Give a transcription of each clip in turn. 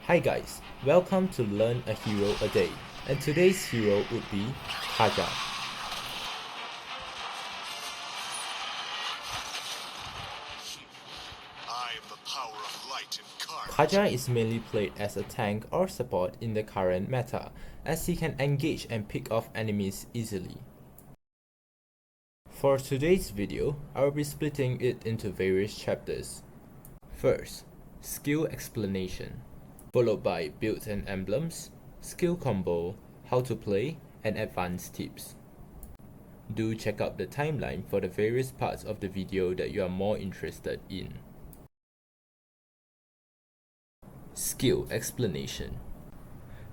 Hi guys, welcome to Learn a Hero a Day, and today's hero would be Kaja. I am the power of light incarnate. Kaja is mainly played as a tank or support in the current meta, as he can engage and pick off enemies easily. For today's video, I will be splitting it into various chapters. First, skill explanation, followed by builds and emblems, skill combo, how to play, and advanced tips. Do check out the timeline for the various parts of the video that you are more interested in. Skill explanation.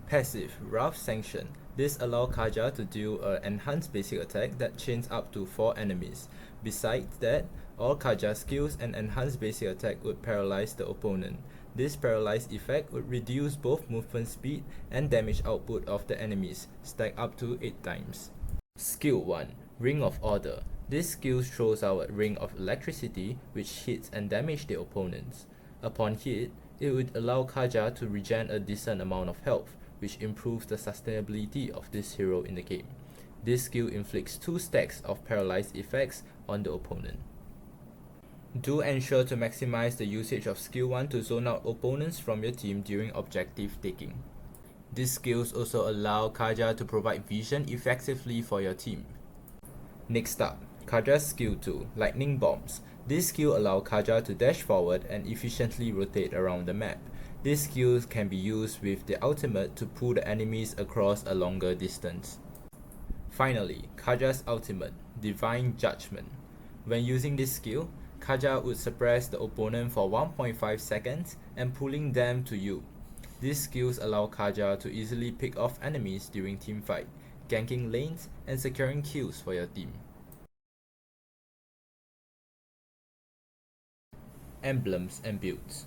Passive Rough Sanction. This allows Kaja to deal an enhanced basic attack that chains up to 4 enemies. Besides that, all Kaja skills and enhanced basic attack would paralyze the opponent. This paralyzed effect would reduce both movement speed and damage output of the enemies, stacked up to 8 times. Skill 1. Ring of Order. This skill throws out a ring of electricity which hits and damages the opponents. Upon hit, it would allow Kaja to regen a decent amount of health, which improves the sustainability of this hero in the game. This skill inflicts 2 stacks of paralyzed effects on the opponent. Do ensure to maximize the usage of skill 1 to zone out opponents from your team during objective taking. These skills also allow Kaja to provide vision effectively for your team. Next up, Kaja's skill 2, Lightning Bombs. This skill allows Kaja to dash forward and efficiently rotate around the map. This skill can be used with the ultimate to pull the enemies across a longer distance. Finally, Kaja's ultimate, Divine Judgment. When using this skill, Kaja would suppress the opponent for 1.5 seconds and pulling them to you. These skills allow Kaja to easily pick off enemies during teamfight, ganking lanes, and securing kills for your team. Emblems and builds.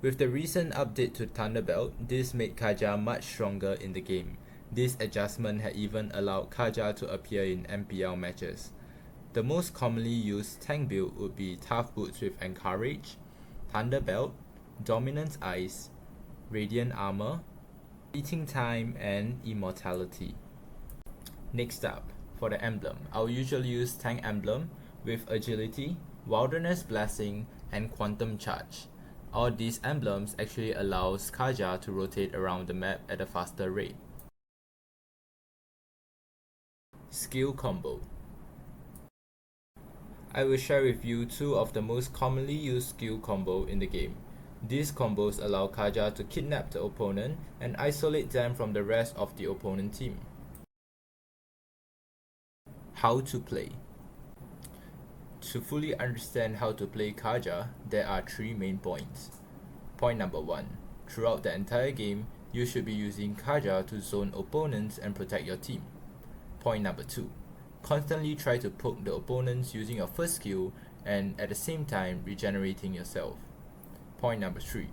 With the recent update to Thunderbelt, this made Kaja much stronger in the game. This adjustment had even allowed Kaja to appear in MPL matches. The most commonly used tank build would be Tough Boots with Encourage, Thunderbelt, Dominance Ice, Radiant Armor, Eating Time, and Immortality. Next up, for the emblem, I'll usually use Tank Emblem with Agility, Wilderness Blessing, and Quantum Charge. All these emblems actually allows Kaja to rotate around the map at a faster rate. Skill combo. I will share with you 2 of the most commonly used skill combo in the game. These combos allow Kaja to kidnap the opponent and isolate them from the rest of the opponent team. How to play. To fully understand how to play Kaja, there are 3 main points. Point number 1. Throughout the entire game, you should be using Kaja to zone opponents and protect your team. Point number 2. Constantly try to poke the opponents using your first skill and at the same time regenerating yourself. Point number 3.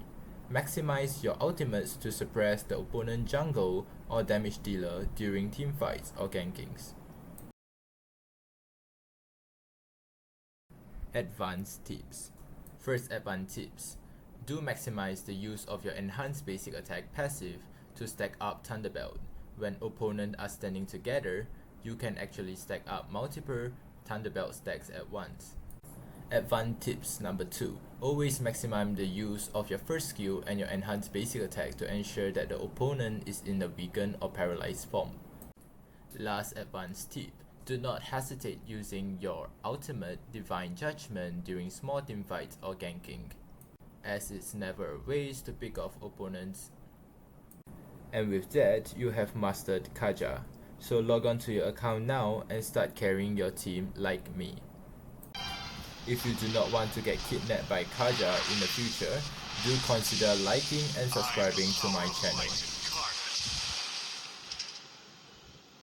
Maximize your ultimates to suppress the opponent jungle or damage dealer during teamfights or gankings. Advanced tips. First advanced tips. Do maximize the use of your enhanced basic attack passive to stack up Thunderbelt. When opponents are standing together, you can actually stack up multiple Thunderbelt stacks at once. Advanced tips number 2. Always maximize the use of your first skill and your enhanced basic attack to ensure that the opponent is in a weakened or paralyzed form. Last advanced tip. Do not hesitate using your ultimate Divine Judgment during small teamfights or ganking, as it's never a waste to pick off opponents. And with that, you have mastered Kaja. So log on to your account now and start carrying your team like me. If you do not want to get kidnapped by Kaja in the future, do consider liking and subscribing to my channel.